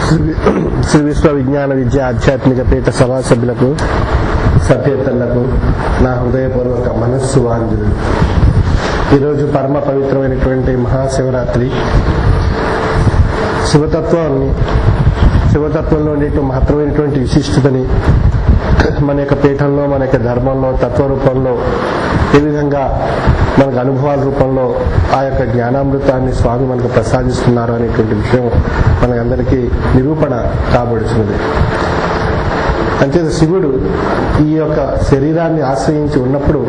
శ్రీ విశ్వ విజ్ఞాన విద్య ఆధ్యాత్మిక పీఠ సభా సభ్యులకు సభ్యతలకు నా హృదయపూర్వక మనస్సువాంజలు. ఈరోజు పరమ పవిత్రమైనటువంటి మహాశివరాత్రి. శివతత్వంలో ఉండేటువంటి మహత్తరమైనటువంటి విశిష్టతని మన యొక్క పీఠంలో, మన యొక్క ధర్మంలో, తత్వ రూపంలో, ఏ విధంగా మనకు అనుభవాల రూపంలో ఆ యొక్క జ్ఞానామృతాన్ని స్వామి మనకు ప్రసాదిస్తున్నారు అనేటువంటి విషయం మనందరికీ నిరూపణ కాబడుతున్నది. అంటే శివుడు ఈ యొక్క శరీరాన్ని ఆశ్రయించి ఉన్నప్పుడు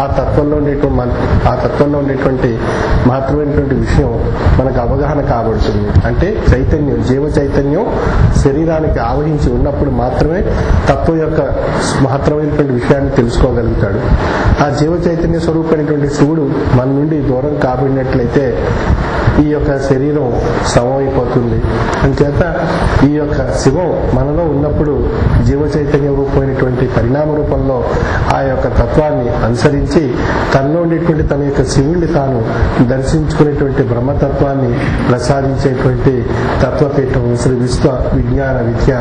ఆ తత్వంలో ఉండేటువంటి మహత్తరమైనటువంటి విషయం మనకు అవగాహన కాబడుతుంది. అంటే చైతన్యం, జీవ చైతన్యం శరీరానికి ఆవహించి ఉన్నప్పుడు మాత్రమే తత్వం యొక్క మహత్తరమైనటువంటి విషయాన్ని తెలుసుకోగలుగుతాడు. ఆ జీవ చైతన్య స్వరూపమైనటువంటి శివుడు మన నుండి దూరం కాబడినట్లయితే ఈ యొక్క శరీరం సమమైపోతుంది. అంచేత ఈ యొక్క శివం మనలో ఉన్నప్పుడు జీవ చైతన్య రూపమైనటువంటి పరిణామ రూపంలో ఆ యొక్క తత్వాన్ని అనుసరించి తనలో ఉండేటువంటి తన యొక్క శివుణ్ణి తాను దర్శించుకునేటువంటి బ్రహ్మతత్వాన్ని ప్రసాదించేటువంటి తత్వపీఠం శ్రీ విశ్వ విజ్ఞాన విద్య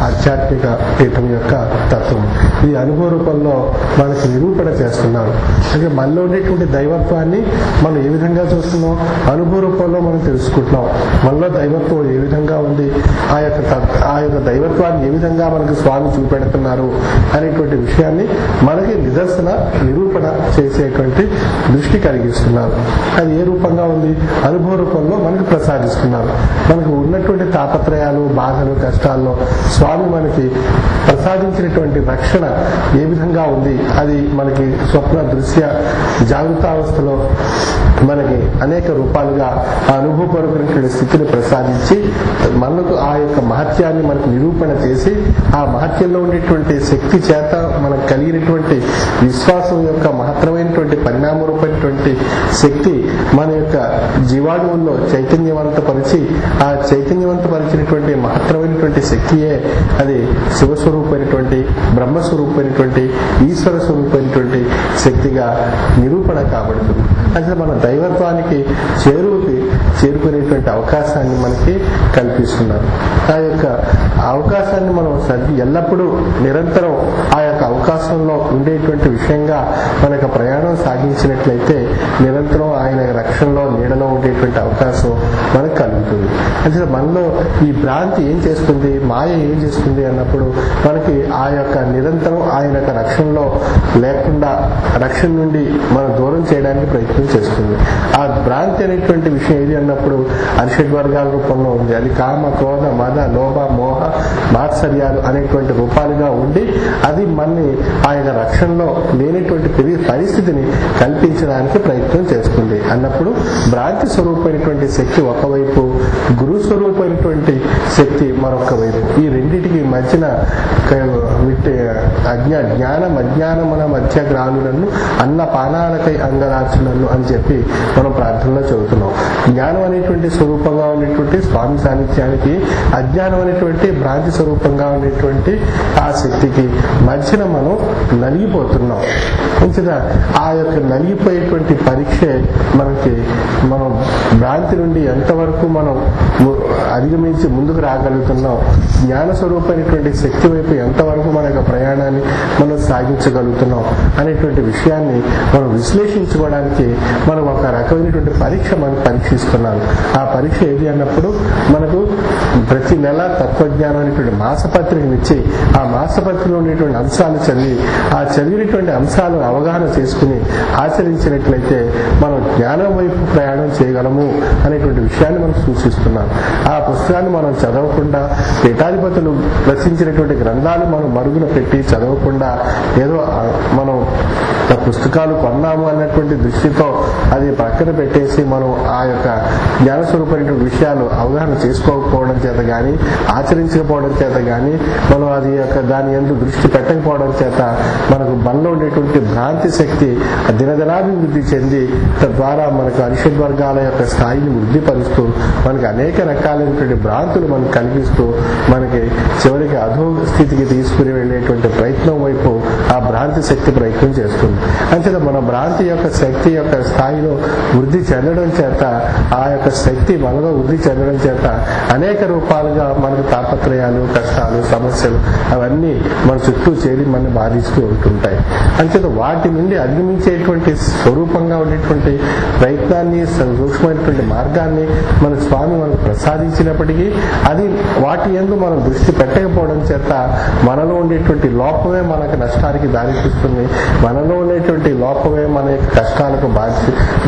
ఆధ్యాత్మిక పీఠం యొక్క తత్వం. ఇది అనుభవ రూపంలో మనకు నిరూపణ చేస్తున్నారు. అంటే మనలో ఉండేటువంటి దైవత్వాన్ని మనం ఏ విధంగా చూస్తున్నాం, అనుభవ రూపంలో మనం తెలుసుకుంటున్నాం. మనలో దైవత్వం ఏ విధంగా ఉంది, ఆ యొక్క దైవత్వాన్ని ఏ విధంగా మనకు స్వామి చూపెడుతున్నారు అనేటువంటి విషయాన్ని మనకి నిరూపణ చేసేటువంటి దృష్టి కలిగిస్తున్నారు. అది ఏ రూపంగా ఉంది, అనుభవ రూపంలో మనకు ప్రసాదిస్తున్నారు. మనకు ఉన్నటువంటి తాపత్రయాలు, బాధలు, కష్టాల్లో స్వామి మనకి ప్రసాదించినటువంటి రక్షణ ఏ విధంగా ఉంది, అది మనకి స్వప్న దృశ్య జాగృతావస్థలో మనకి అనేక రూపాలుగా ఆ అనుభవపరమైన స్థితిని ప్రసాదించి మనకు ఆ యొక్క మహత్యాన్ని మనకు నిరూపణ చేసి ఆ మహత్యంలో ఉండేటువంటి శక్తి చేత మనకు కలిగినటువంటి విశ్వాసం యొక్క మహత్తరమైనటువంటి పరిణామ రూపమైనటువంటి శక్తి మన యొక్క జీవాణువుల్లో చైతన్యవంతపరిచి ఆ చైతన్యవంతపరిచినటువంటి మహత్తరమైనటువంటి శక్తియే అది శివస్వరూపమైనటువంటి, బ్రహ్మస్వరూపమైనటువంటి, ఈశ్వర స్వరూపమైనటువంటి శక్తిగా నిరూపణ కాబడుతుంది. అంటే మన దైవత్వానికి చేరుకునేటువంటి అవకాశాన్ని మనకి కల్పిస్తున్నారు. ఆ యొక్క అవకాశాన్ని మనం ఎల్లప్పుడూ నిరంతరం ఆ యొక్క అవకాశంలో ఉండేటువంటి విషయంగా మన యొక్క ప్రయాణం సాగించినట్లయితే నిరంతరం ఆయన రక్షణలో, నీడలో ఉండేటువంటి అవకాశం మనకు కలుగుతుంది. అంటే మనలో ఈ భ్రాంతి ఏం చేస్తుంది, మాయ ఏం చేస్తుంది అన్నప్పుడు మనకి ఆ యొక్క నిరంతరం ఆయన యొక్క రక్షణలో లేకుండా రక్షణ నుండి మనం దూరం చేయడానికి ప్రయత్నం చేస్తుంది. ఆ భ్రాంతి అనేటువంటి విషయం ఏది అన్నప్పుడు అరిషడ్వర్గాల రూపంలో ఉంది. అది కామ, క్రోధ, మద, లోభ, మోహ, మాత్సర్యాలు అనేటువంటి రూపాలుగా ఉండి అది మనని ఆయన రక్షణలో లేనటువంటి పరిస్థితిని కల్పించడానికి ప్రయత్నం చేస్తుంది. అన్నప్పుడు భ్రాంతి స్వరూపమైనటువంటి శక్తి ఒకవైపు, గురు స్వరూపమైనటువంటి శక్తి మరొక వైపు. ఈ రెండింటికి మధ్యన జ్ఞానం అజ్ఞానమున మధ్య గ్రాలులను అన్న పానాలకై అంగరాచులను అని చెప్పి మనం ప్రార్థనలో చదువుతున్నాం. జ్ఞానం అనేటువంటి స్వరూపంగా ఉండేటువంటి స్వామి సాన్నిధ్యానికి, అజ్ఞానం అనేటువంటి భ్రాంతి స్వరూపంగా ఉండేటువంటి ఆ శక్తికి మధ్యన మనం నలిగిపోతున్నాం. మంచిదా ఆ యొక్క నలిగిపోయేటువంటి పరీక్షే మనం భ్రాంతి నుండి ఎంతవరకు మనం అధిగమించి ముందుకు రాగలుగుతున్నాం, జ్ఞాన స్వరూపమైనటువంటి శక్తి వైపు ఎంతవరకు మన యొక్క ప్రయాణాన్ని మనం సాగించగలుగుతున్నాం అనేటువంటి విషయాన్ని మనం విశ్లేషించుకోవడానికి మనం ఒక రకమైనటువంటి పరీక్ష మనం పరీక్షిస్తున్నాం. ఆ పరీక్ష ఏది అన్నప్పుడు మనకు ప్రతి నెల తత్వజ్ఞానం అనేటువంటి మాసపత్రికనిచ్చి ఆ మాసపత్రికలో ఉండేటువంటి అంశాలు చదివి ఆ చదివినటువంటి అంశాలను అవగాహన చేసుకుని ఆచరించినట్లయితే మనం జ్ఞానం వైపు ప్రయాణం చేయగలము అనేటువంటి విషయాన్ని మనం సూచిస్తున్నాం. ఆ పుస్తకాన్ని మనం చదవకుండా, పీఠాధిపతులు రచించినటువంటి గ్రంథాలు మనం మరుగున పెట్టి చదవకుండా ఏదో మనం పుస్తకాలు కొన్నాము అన్నటువంటి దృష్టితో అది పక్కన పెట్టేసి మనం ఆ యొక్క జ్ఞానస్వరూపమైనటువంటి విషయాలు అవగాహన చేసుకోకపోవడం చేత కానీ, ఆచరించకపోవడం చేత కానీ, మనం అది యొక్క దాని యందు దృష్టి పెట్టకపోవడం చేత మనకు మనలో ఉండేటువంటి భ్రాంతి శక్తి దినదినాభివృద్ధి చెంది తద్వారా మనకు అరిషడ్వర్గాల యొక్క స్థాయిని వృద్ధిపరుస్తూ మనకి అనేక రకాలైనటువంటి భ్రాంతులు మనకు కల్పిస్తూ మనకి చివరికి అధో స్థితికి తీసుకుని వెళ్ళేటువంటి ప్రయత్నం వైపు ఆ భ్రాంతి శక్తి ప్రయత్నం చేస్తుంది. వస్తుంది. అంచేత మన భ్రాంతి యొక్క శక్తి యొక్క స్థాయిలో వృద్ధి చెందడం చేత, ఆ యొక్క శక్తి మనలో వృద్ధి చెందడం చేత అనేక రూపాలుగా మనకు తాపత్రయాలు, కష్టాలు, సమస్యలు అవన్నీ మన చుట్టూ చేరి మన బాధిస్తూ ఉంటుంటాయి. అంచేత వాటి నుండి అధిగమించేటువంటి స్వరూపంగా ఉండేటువంటి ప్రయత్నాన్ని, సూక్ష్మమైనటువంటి మార్గాన్ని మన స్వామి మనకు ప్రసాదించినప్పటికీ అది వాటి యందు మనం దృష్టి పెట్టకపోవడం చేత మనలో ఉండేటువంటి లోపమే మనకు నష్టానికి దారితీస్తుంది. మనలో ఉండేటువంటి లోపమే మన యొక్క కష్టాలకు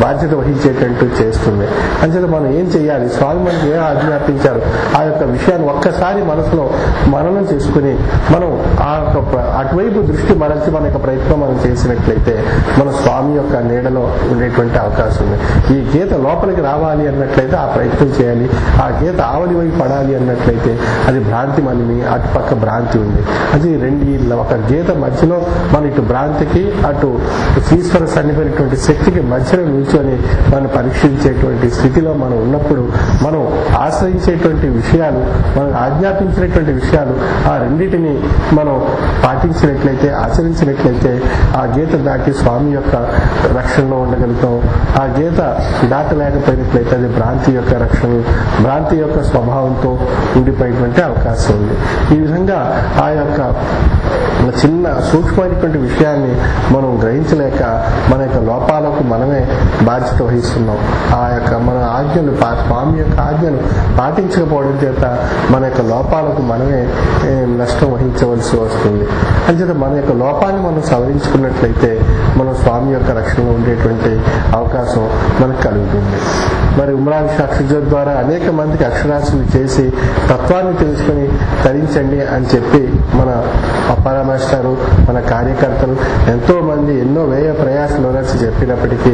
బాధ్యత వహించేటట్టు చేస్తుంది. అంచేత మనం ఏం చేయాలి, స్వామి మనకి ఏం ఆజ్ఞాపించారు ఆ యొక్క విషయాన్ని ఒక్కసారి మనసులో మననం చేసుకుని మనం ఆ యొక్క అటువైపు దృష్టి మరల్చి మన యొక్క ప్రయత్నం మనం చేసినట్లయితే మన స్వామి యొక్క నీడలో ఉండేటువంటి అవకాశం ఉంది. ఈ గీత లోపలికి రావాలి అన్నట్లయితే ఆ ప్రయత్నం చేయాలి. ఆ గీత ఆవలి వైపు పడాలి అన్నట్లయితే అది భ్రాంతి మనని, అటుపక్క భ్రాంతి ఉంది. అది ఒక గీత మధ్యలో మన ఇటు భ్రాంతికి అటు ఈశ్వర సన్నిహితమైనటువంటి శక్తికి మధ్యలో నిల్చొని మనం పరీక్షించేటువంటి స్థితిలో మనం ఉన్నప్పుడు మనం ఆశ్రయించేటువంటి విషయాలు, మనం ఆజ్ఞాపించినటువంటి విషయాలు ఆ రెండింటిని మనం పాటించినట్లయితే, ఆచరించినట్లయితే ఆ గీత దాటి స్వామి యొక్క రక్షణలో ఉండగలుగుతాం. ఆ గీత దాటలేకపోయినట్లయితే అది భ్రాంతి యొక్క రక్షణ, భ్రాంతి యొక్క స్వభావంతో ఉండిపోయేటువంటి అవకాశం ఉంది. ఈ విధంగా ఆ యొక్క చిన్న సూక్ష్మమైనటువంటి విషయాన్ని మనం గ్రహించలేక మన యొక్క లోపాలకు మనమే బాధ్యత వహిస్తున్నాం. ఆ యొక్క మన ఆజ్ఞలు, స్వామి యొక్క ఆజ్ఞలు పాటించకపోవడం చేత మన యొక్క లోపాలకు మనమే నష్టం వహించవలసి వస్తుంది. అంచేత మన యొక్క లోపాన్ని మనం సవరించుకున్నట్లయితే మనం స్వామి యొక్క రక్షణలో ఉండేటువంటి అవకాశం మనకు కలుగుతుంది. మరి ఉమ్రాన్ అక్షరజ్యోతి ద్వారా అనేక మందికి అక్షరాస్యులు చేసి తత్వాన్ని తెలుసుకుని తరించండి అని చెప్పి మన పరమేశ్వరు, మన కార్యకర్తలు ఎంతో మంది ఎన్నో వ్యయ ప్రయాసాలు చెప్పినప్పటికీ